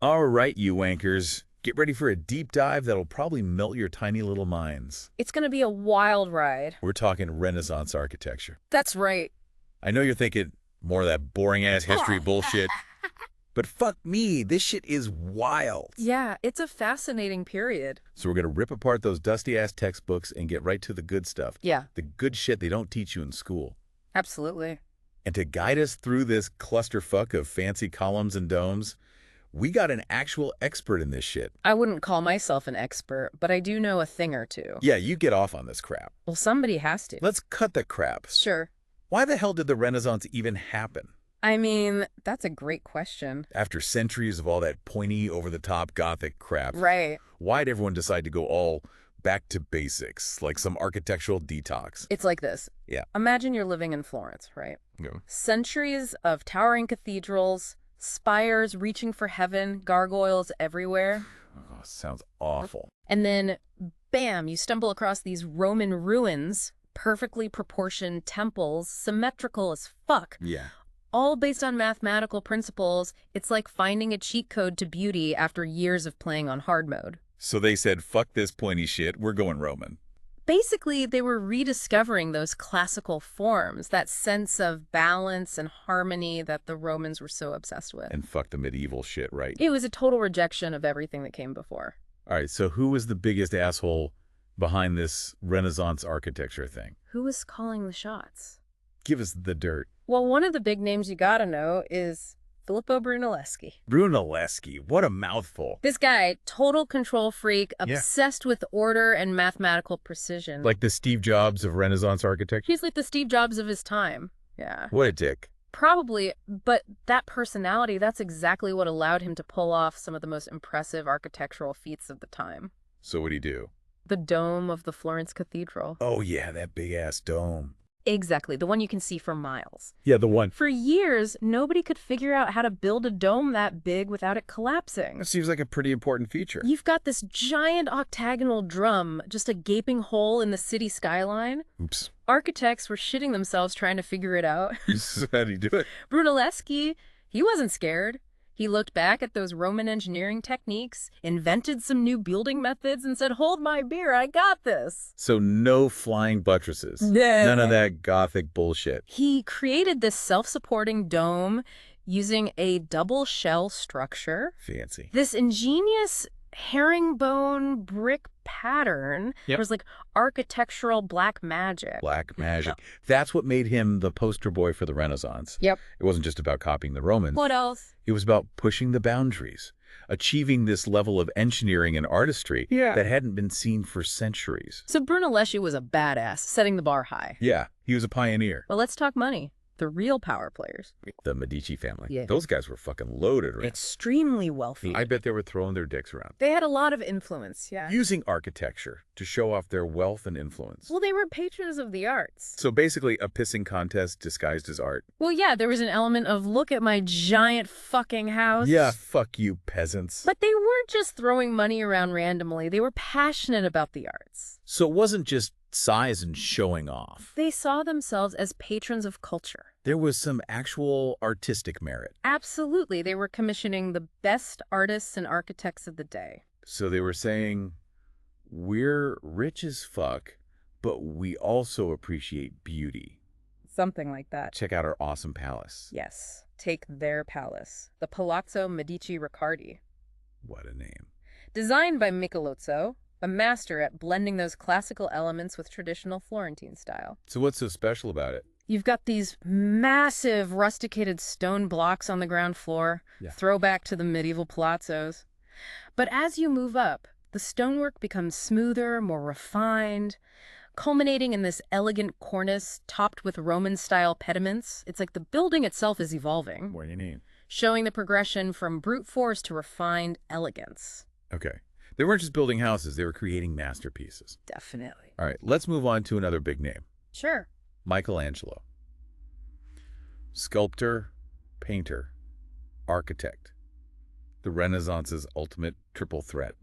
All right, you wankers. Get ready for a deep dive that'll probably melt your tiny little minds. It's going to be a wild ride. We're talking Renaissance architecture. That's right. I know you're thinking more of that boring-ass history bullshit, but fuck me, this shit is wild. Yeah, it's a fascinating period. So we're going to rip apart those dusty-ass textbooks and get right to the good stuff. Yeah, The good shit they don't teach you in school. absolutely. And to guide us through this clusterfuck of fancy columns and domes, we got an actual expert in this shit. I wouldn't call myself an expert, but I do know a thing or two. Yeah, you get off on this crap. Well, somebody has to. Let's cut the crap. Sure. Why the hell did the Renaissance even happen? I mean, that's a great question. After centuries of all that pointy, over-the-top Gothic crap, Right. why'd everyone decide to go all back to basics, like some architectural detox? It's like this. Yeah. Imagine you're living in Florence, right? Go. Centuries of towering cathedrals, spires reaching for heaven, gargoyles everywhere. Oh, sounds awful. And then, bam, you stumble across these Roman ruins, perfectly proportioned temples, symmetrical as fuck, Yeah. all based on mathematical principles. It's like finding a cheat code to beauty after years of playing on hard mode. So they said, fuck this pointy shit, we're going Roman. Basically, they were rediscovering those classical forms, that sense of balance and harmony that the Romans were so obsessed with. And fuck the medieval shit, right? It was a total rejection of everything that came before. All right, so who was the biggest asshole behind this Renaissance architecture thing? Who was calling the shots? Give us the dirt. Well, one of the big names you gotta know is Filippo Brunelleschi. Brunelleschi, what a mouthful. This guy, total control freak, obsessed with order and mathematical precision. Like the Steve Jobs of Renaissance architecture? He's like the Steve Jobs of his time. Yeah. What a dick. Probably, but that personality, that's exactly what allowed him to pull off some of the most impressive architectural feats of the time. So what'd he do? The dome of the Florence Cathedral. Oh yeah, that big-ass dome. Exactly, the one you can see for miles. Yeah, the one. For years, nobody could figure out how to build a dome that big without it collapsing. That seems like a pretty important feature. You've got this giant octagonal drum, just a gaping hole in the city skyline. Oops. Architects were shitting themselves trying to figure it out. So how'd he do it? Brunelleschi, he wasn't scared. He looked back at those Roman engineering techniques, invented some new building methods, and said, "Hold my beer, I got this." So no flying buttresses. Yeah. None of that Gothic bullshit. He created this self-supporting dome using a double shell structure. Fancy. This ingenious herringbone brick pattern was like architectural black magic. Black magic. That's what made him the poster boy for the Renaissance. Yep. It wasn't just about copying the Romans. What else? It was about pushing the boundaries, achieving this level of engineering and artistry that hadn't been seen for centuries. So Brunelleschi was a badass, setting the bar high. Yeah, he was a pioneer. Well, let's talk money. The real power players. The Medici family. Yeah. Those guys were fucking loaded around. Extremely wealthy. I bet they were throwing their dicks around. They had a lot of influence, yeah. Using architecture to show off their wealth and influence. Well, they were patrons of the arts. So basically a pissing contest disguised as art. Well, yeah, there was an element of, look at my giant fucking house. Yeah, fuck you peasants. But they weren't just throwing money around randomly. They were passionate about the arts. So it wasn't just size and showing off. They saw themselves as patrons of culture. There was some actual artistic merit. Absolutely. They were commissioning the best artists and architects of the day. So they were saying, we're rich as fuck, but we also appreciate beauty. Something like that. Check out our awesome palace. Yes. Take their palace. The Palazzo Medici Riccardi. What a name. Designed by Michelozzo, a master at blending those classical elements with traditional Florentine style. So what's so special about it? You've got these massive rusticated stone blocks on the ground floor, throwback to the medieval palazzos. But as you move up, the stonework becomes smoother, more refined, culminating in this elegant cornice topped with Roman-style pediments. It's like the building itself is evolving. What do you mean? Showing the progression from brute force to refined elegance. Okay. They weren't just building houses, they were creating masterpieces. Definitely. All right, let's move on to another big name. Sure. Michelangelo. Sculptor, painter, architect. The Renaissance's ultimate triple threat.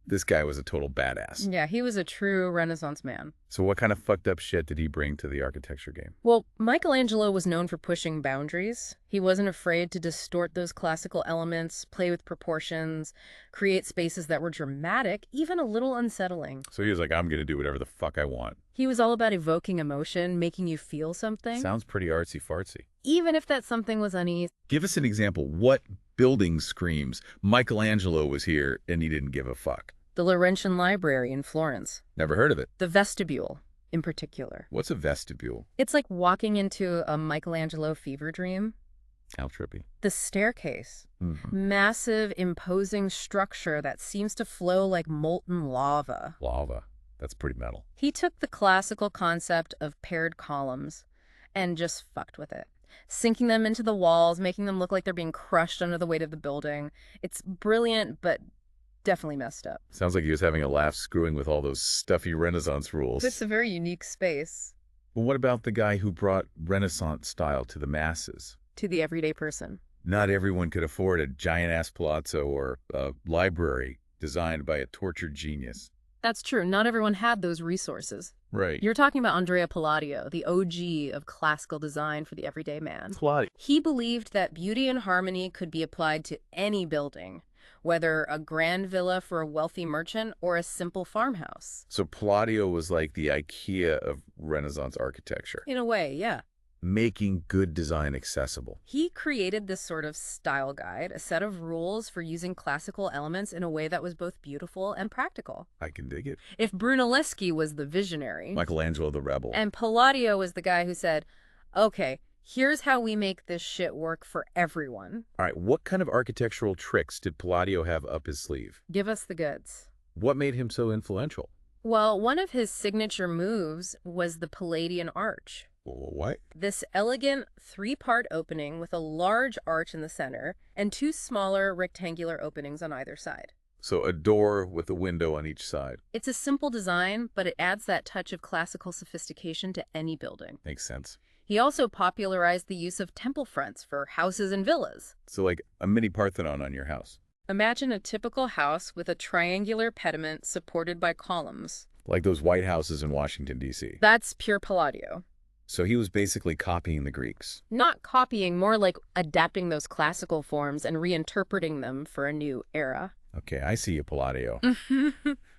This guy was a total badass. Yeah, he was a true Renaissance man. So what kind of fucked up shit did he bring to the architecture game? Well, Michelangelo was known for pushing boundaries. He wasn't afraid to distort those classical elements, play with proportions, create spaces that were dramatic, even a little unsettling. So he was like, I'm going to do whatever the fuck I want. He was all about evoking emotion, making you feel something. Sounds pretty artsy-fartsy. Even if that something was uneasy. Give us an example. What building screams, Michelangelo was here and he didn't give a fuck? The Laurentian Library in Florence. Never heard of it. The vestibule, in particular. What's a vestibule? It's like walking into a Michelangelo fever dream. How trippy. The staircase. Massive, imposing structure that seems to flow like molten lava. Lava. That's pretty metal. He took the classical concept of paired columns and just fucked with it, sinking them into the walls, making them look like they're being crushed under the weight of the building. It's brilliant, but definitely messed up. Sounds like he was having a laugh screwing with all those stuffy Renaissance rules. It's a very unique space. Well, what about the guy who brought Renaissance style to the masses? To the everyday person. Not everyone could afford a giant-ass palazzo or a library designed by a tortured genius. That's true. Not everyone had those resources. Right. You're talking about Andrea Palladio, the OG of classical design for the everyday man. Palladio. He believed that beauty and harmony could be applied to any building, whether a grand villa for a wealthy merchant or a simple farmhouse. So Palladio was like the IKEA of Renaissance architecture. In a way, yeah. Making good design accessible. He created this sort of style guide, a set of rules for using classical elements in a way that was both beautiful and practical. I can dig it. If Brunelleschi was the visionary, Michelangelo the rebel, and Palladio was the guy who said, okay, here's how we make this shit work for everyone. All right, what kind of architectural tricks did Palladio have up his sleeve? Give us the goods. What made him so influential? Well, one of his signature moves was the Palladian arch. What? This elegant three-part opening with a large arch in the center and two smaller rectangular openings on either side. So a door with a window on each side. It's a simple design, but it adds that touch of classical sophistication to any building. Makes sense. He also popularized the use of temple fronts for houses and villas. So like a mini Parthenon on your house. Imagine a typical house with a triangular pediment supported by columns. Like those White Houses in Washington, D.C. That's pure Palladio. So he was basically copying the Greeks. Not copying, more like adapting those classical forms and reinterpreting them for a new era. Okay, I see you, Palladio.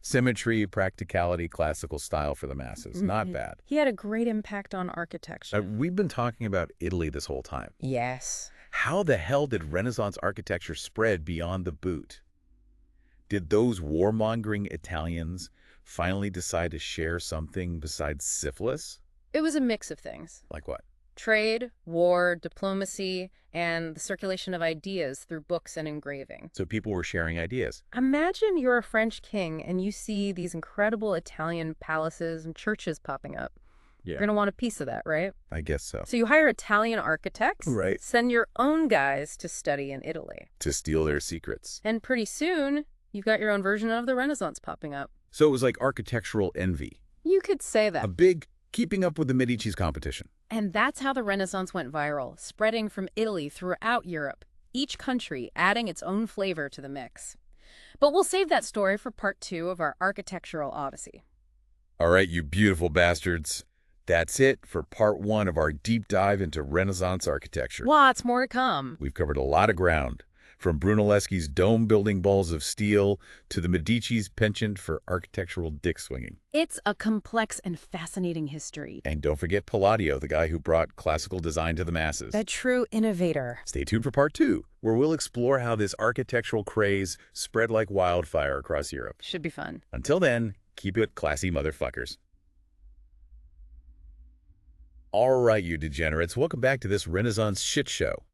Symmetry, practicality, classical style for the masses. Not bad. He had a great impact on architecture. We've been talking about Italy this whole time. Yes. How the hell did Renaissance architecture spread beyond the boot? Did those warmongering Italians finally decide to share something besides syphilis? It was a mix of things. Like what? Trade, war, diplomacy, and the circulation of ideas through books and engraving. So people were sharing ideas. Imagine you're a French king and you see these incredible Italian palaces and churches popping up. Yeah. You're going to want a piece of that, right? I guess so. So you hire Italian architects, Right. Send your own guys to study in Italy. To steal their secrets. And pretty soon, you've got your own version of the Renaissance popping up. So it was like architectural envy. You could say that. A big keeping up with the Medici's competition. And that's how the Renaissance went viral, spreading from Italy throughout Europe, each country adding its own flavor to the mix. But we'll save that story for part 2 of our architectural odyssey. All right, you beautiful bastards. That's it for part 1 of our deep dive into Renaissance architecture. Lots more to come. We've covered a lot of ground, from Brunelleschi's dome-building balls of steel to the Medici's penchant for architectural dick-swinging. It's a complex and fascinating history. And don't forget Palladio, the guy who brought classical design to the masses. The true innovator. Stay tuned for part 2, where we'll explore how this architectural craze spread like wildfire across Europe. Should be fun. Until then, keep it classy, motherfuckers. All right, you degenerates, welcome back to this Renaissance shit show.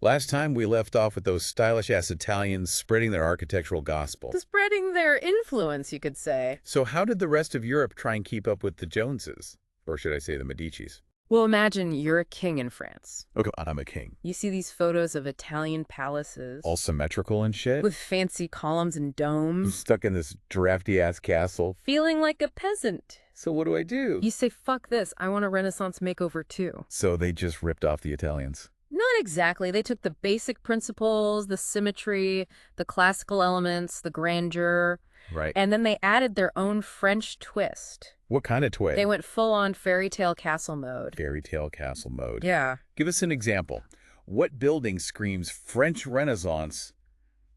Last time we left off with those stylish-ass Italians spreading their architectural gospel. Spreading their influence, you could say. So how did the rest of Europe try and keep up with the Joneses? Or should I say the Medicis? Well, imagine you're a king in France. Okay, I'm a king. You see these photos of Italian palaces. All symmetrical and shit? With fancy columns and domes. Stuck in this drafty-ass castle. Feeling like a peasant. So what do? You say, fuck this, I want a Renaissance makeover too. So they just ripped off the Italians. Not exactly. They took the basic principles, the symmetry, the classical elements, the grandeur, Right. And then they added their own French twist. What kind of twist? They went full-on fairy tale castle mode. Fairy tale castle mode. Yeah. Give us an example. What building screams French Renaissance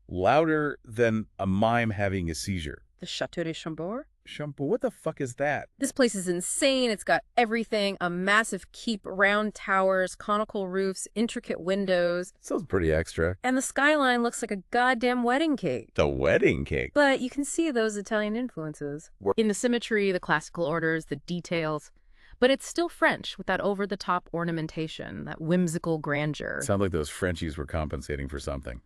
louder than a mime having a seizure? The Château de Chambord? Shampoo, what the fuck is that? This place is insane. It's got everything. A massive keep, round towers, conical roofs, intricate windows. Sounds pretty extra. And the skyline looks like a goddamn wedding cake. The wedding cake? But you can see those Italian influences. In the symmetry, the classical orders, the details. But it's still French with that over-the-top ornamentation, that whimsical grandeur. Sounds like those Frenchies were compensating for something.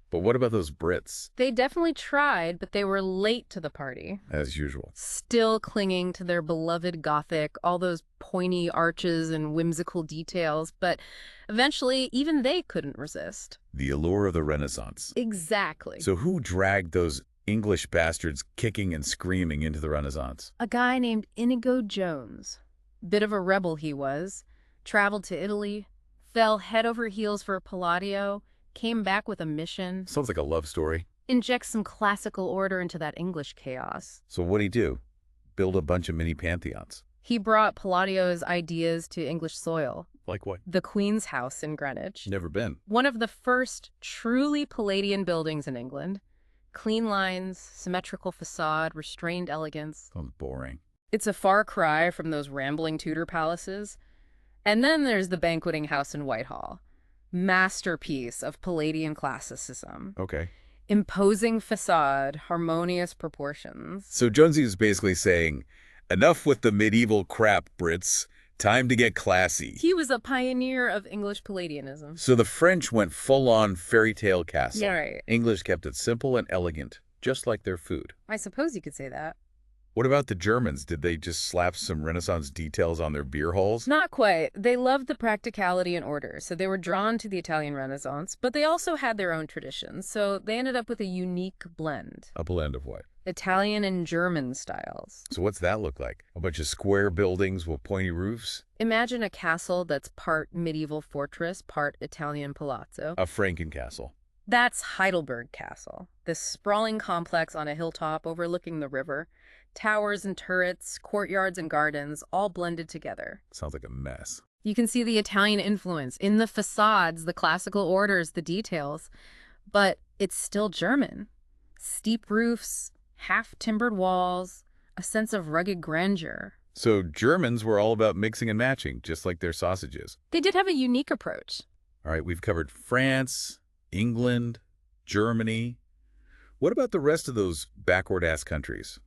But what about those Brits? They definitely tried, but they were late to the party. As usual. Still clinging to their beloved Gothic, all those pointy arches and whimsical details, but eventually even they couldn't resist. The allure of the Renaissance. Exactly. So who dragged those English bastards kicking and screaming into the Renaissance? A guy named Inigo Jones. Bit of a rebel he was. Traveled to Italy, fell head over heels for Palladio, came back with a mission. Sounds like a love story. Inject some classical order into that English chaos. So what'd he do? Build a bunch of mini pantheons? He brought Palladio's ideas to English soil. Like what? The Queen's House in Greenwich. Never been. One of the first truly Palladian buildings in England. Clean lines, symmetrical facade, restrained elegance. Sounds boring. It's a far cry from those rambling Tudor palaces. And then there's the Banqueting House in Whitehall. Masterpiece of Palladian classicism. Okay. Imposing facade, harmonious proportions. So Jonesy is basically saying, enough with the medieval crap, Brits. Time to get classy. He was a pioneer of English Palladianism. So the French went full-on fairy tale castle. Yeah, right. English kept it simple and elegant, just like their food. I suppose you could say that. What about the Germans? Did they just slap some Renaissance details on their beer halls? Not quite. They loved the practicality and order, so they were drawn to the Italian Renaissance, but they also had their own traditions, so they ended up with a unique blend. A blend of what? Italian and German styles. So what's that look like? A bunch of square buildings with pointy roofs? Imagine a castle that's part medieval fortress, part Italian palazzo. A Frankencastle. That's Heidelberg Castle, this sprawling complex on a hilltop overlooking the river. Towers and turrets, courtyards and gardens, all blended together. Sounds like a mess. You can see the Italian influence in the facades, the classical orders, the details. But it's still German. Steep roofs, half-timbered walls, a sense of rugged grandeur. So Germans were all about mixing and matching, just like their sausages. They did have a unique approach. All right, we've covered France, England, Germany. What about the rest of those backward-ass countries?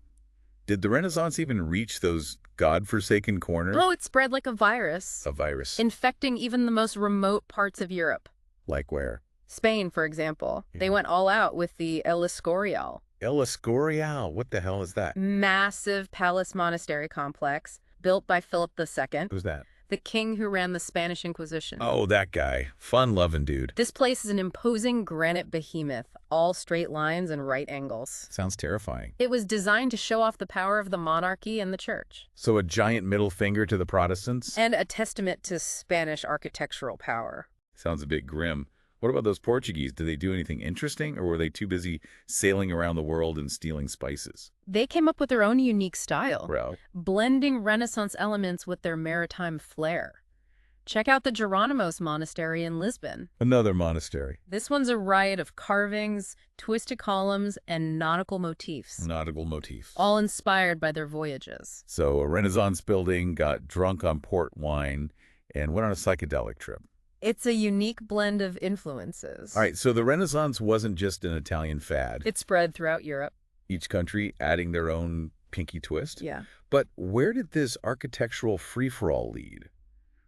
Did the Renaissance even reach those godforsaken corners? Oh, it spread like a virus. A virus. Infecting even the most remote parts of Europe. Like where? Spain, for example. Yeah. They went all out with the El Escorial. El Escorial. What the hell is that? Massive palace monastery complex built by Philip II. Who's that? The king who ran the Spanish Inquisition. Oh, that guy. Fun-loving dude. This place is an imposing granite behemoth, all straight lines and right angles. Sounds terrifying. It was designed to show off the power of the monarchy and the church. So a giant middle finger to the Protestants? And a testament to Spanish architectural power. Sounds a bit grim. What about those Portuguese? Did they do anything interesting, or were they too busy sailing around the world and stealing spices? They came up with their own unique style, Well, blending Renaissance elements with their maritime flair. Check out the Geronimos Monastery in Lisbon. another monastery. This one's a riot of carvings, twisted columns, and nautical motifs, Nautical motif. all inspired by their voyages. So a Renaissance building got drunk on port wine and went on a psychedelic trip. It's a unique blend of influences. All right, so the Renaissance wasn't just an Italian fad. It spread throughout Europe. Each country adding their own pinky twist. Yeah. But where did this architectural free-for-all lead?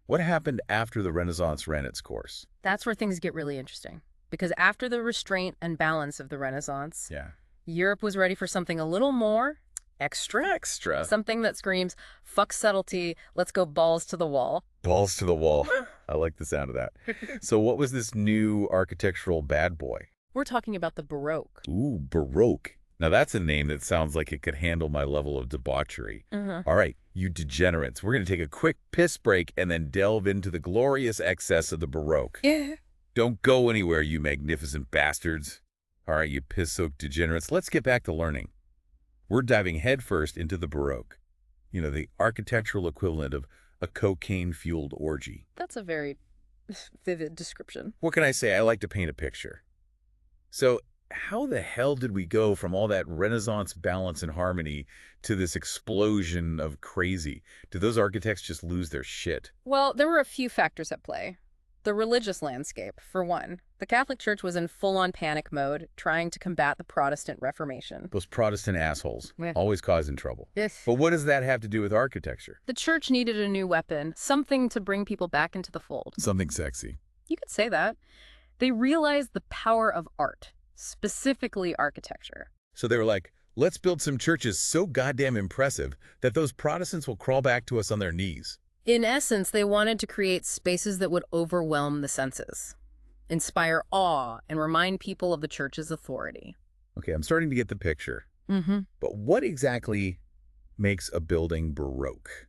What happened after the Renaissance ran its course? That's where things get really interesting. Because after the restraint and balance of the Renaissance, Yeah. Europe was ready for something a little more extra. Something that screams, fuck subtlety, let's go balls to the wall. Balls to the wall. I like the sound of that. So what was this new architectural bad boy? We're talking about the Baroque. Ooh, Baroque. Now that's a name that sounds like it could handle my level of debauchery. Uh-huh. All right, you degenerates. We're going to take a quick piss break and then delve into the glorious excess of the Baroque. Yeah. Don't go anywhere, you magnificent bastards. All right, you piss-soaked degenerates. Let's get back to learning. We're diving headfirst into the Baroque. The architectural equivalent of a cocaine-fueled orgy. That's a very vivid description. What can I say? I like to paint a picture. So how the hell did we go from all that Renaissance balance and harmony to this explosion of crazy? Did those architects just lose their shit? Well, there were a few factors at play. The religious landscape, for one. The Catholic Church was in full-on panic mode, trying to combat the Protestant Reformation. Those Protestant assholes, Yeah. always causing trouble. Yes. But what does that have to do with architecture? The church needed a new weapon, something to bring people back into the fold. Something sexy. You could say that. They realized the power of art, specifically architecture. So they were like, let's build some churches so goddamn impressive that those Protestants will crawl back to us on their knees. In essence, they wanted to create spaces that would overwhelm the senses, inspire awe, and remind people of the church's authority. Okay, I'm starting to get the picture. But what exactly makes a building Baroque?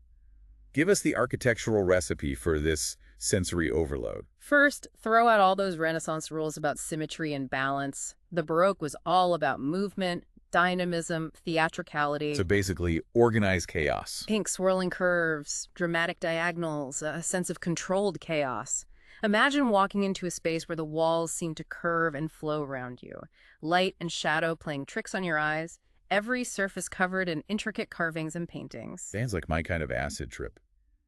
Give us the architectural recipe for this sensory overload. First, throw out all those Renaissance rules about symmetry and balance. The Baroque was all about movement, dynamism, theatricality. So basically, organized chaos. Pink swirling curves, dramatic diagonals, a sense of controlled chaos. Imagine walking into a space where the walls seem to curve and flow around you. Light and shadow playing tricks on your eyes, every surface covered in intricate carvings and paintings. Sounds like my kind of acid trip.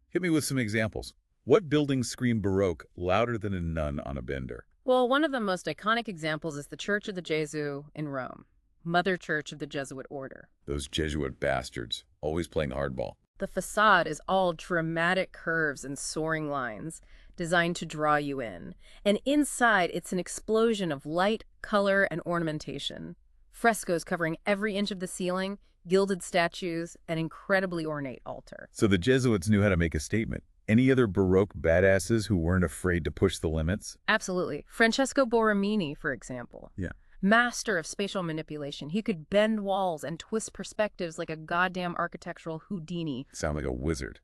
Hit me with some examples. What buildings scream Baroque louder than a nun on a bender? Well, one of the most iconic examples is the Church of the Gesù in Rome, Mother Church of the Jesuit Order. Those Jesuit bastards, always playing hardball. The facade is all dramatic curves and soaring lines, designed to draw you in. And inside, it's an explosion of light, color, and ornamentation. Frescoes covering every inch of the ceiling, gilded statues, an incredibly ornate altar. So the Jesuits knew how to make a statement. Any other Baroque badasses who weren't afraid to push the limits? Absolutely. Francesco Borromini, for example. Yeah. Master of spatial manipulation. He could bend walls and twist perspectives like a goddamn architectural Houdini. Sound like a wizard.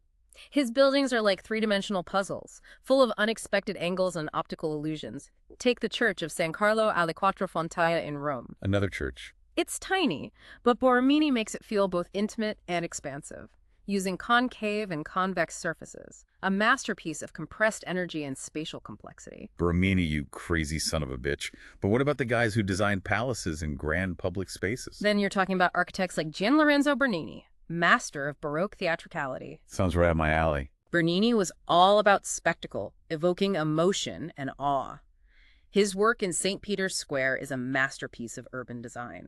His buildings are like three-dimensional puzzles, full of unexpected angles and optical illusions. Take the Church of San Carlo alle Quattro Fontane in Rome. Another church. It's tiny, but Borromini makes it feel both intimate and expansive, using concave and convex surfaces, a masterpiece of compressed energy and spatial complexity. Borromini, you crazy son of a bitch. But what about the guys who designed palaces and grand public spaces? Then you're talking about architects like Gian Lorenzo Bernini, master of Baroque theatricality. Sounds right up my alley. Bernini was all about spectacle, evoking emotion and awe. His work in St. Peter's Square is a masterpiece of urban design.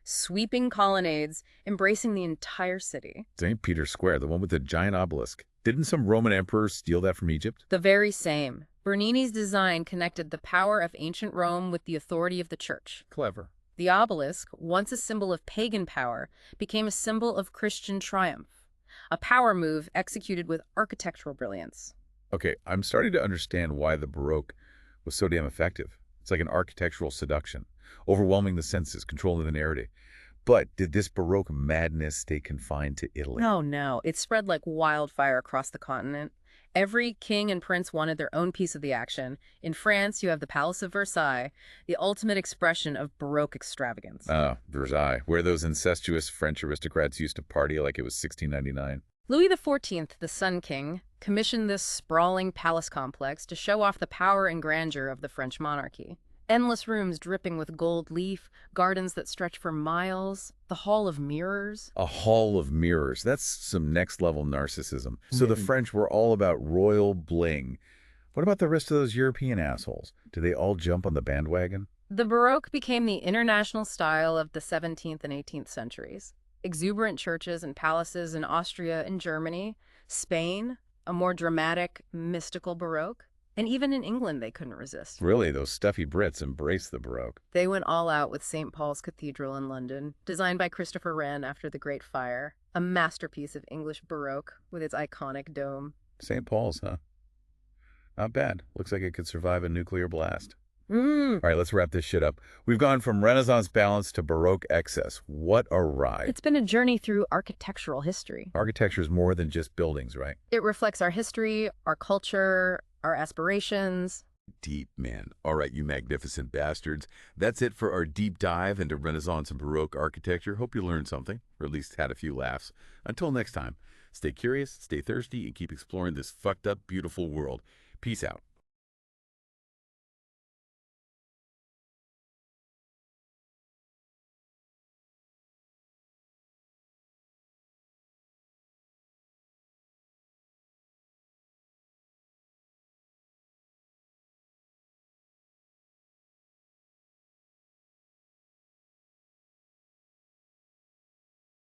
Sweeping colonnades, embracing the entire city. St. Peter's Square, the one with the giant obelisk. Didn't some Roman emperor steal that from Egypt? The very same. Bernini's design connected the power of ancient Rome with the authority of the church. Clever. The obelisk, once a symbol of pagan power, became a symbol of Christian triumph. A power move executed with architectural brilliance. Okay, I'm starting to understand why the Baroque was so damn effective. It's like an architectural seduction, overwhelming the senses, controlling the narrative. But did this Baroque madness stay confined to Italy? No. It spread like wildfire across the continent. Every king and prince wanted their own piece of the action. In France, you have the Palace of Versailles, the ultimate expression of Baroque extravagance. Versailles, where those incestuous French aristocrats used to party like it was 1699. Louis XIV, the Sun King, commissioned this sprawling palace complex to show off the power and grandeur of the French monarchy. Endless rooms dripping with gold leaf, gardens that stretch for miles, the Hall of Mirrors. A hall of mirrors. That's some next-level narcissism. So the French were all about royal bling. What about the rest of those European assholes? Do they all jump on the bandwagon? The Baroque became the international style of the 17th and 18th centuries. Exuberant churches and palaces in Austria and Germany, Spain, a more dramatic, mystical Baroque. And even in England, they couldn't resist. Really, those stuffy Brits embraced the Baroque. They went all out with St. Paul's Cathedral in London, designed by Christopher Wren after the Great Fire, a masterpiece of English Baroque with its iconic dome. St. Paul's, huh? Not bad. Looks like it could survive a nuclear blast. All Mm. right, let's wrap this shit up. We've gone from Renaissance balance to Baroque excess. What a ride. It's been a journey through architectural history. Architecture is more than just buildings, right? It reflects our history, our culture, our aspirations. Deep, man. All right, you magnificent bastards. That's it for our deep dive into Renaissance and Baroque architecture. Hope you learned something, or at least had a few laughs. Until next time, stay curious, stay thirsty, and keep exploring this fucked up, beautiful world. Peace out.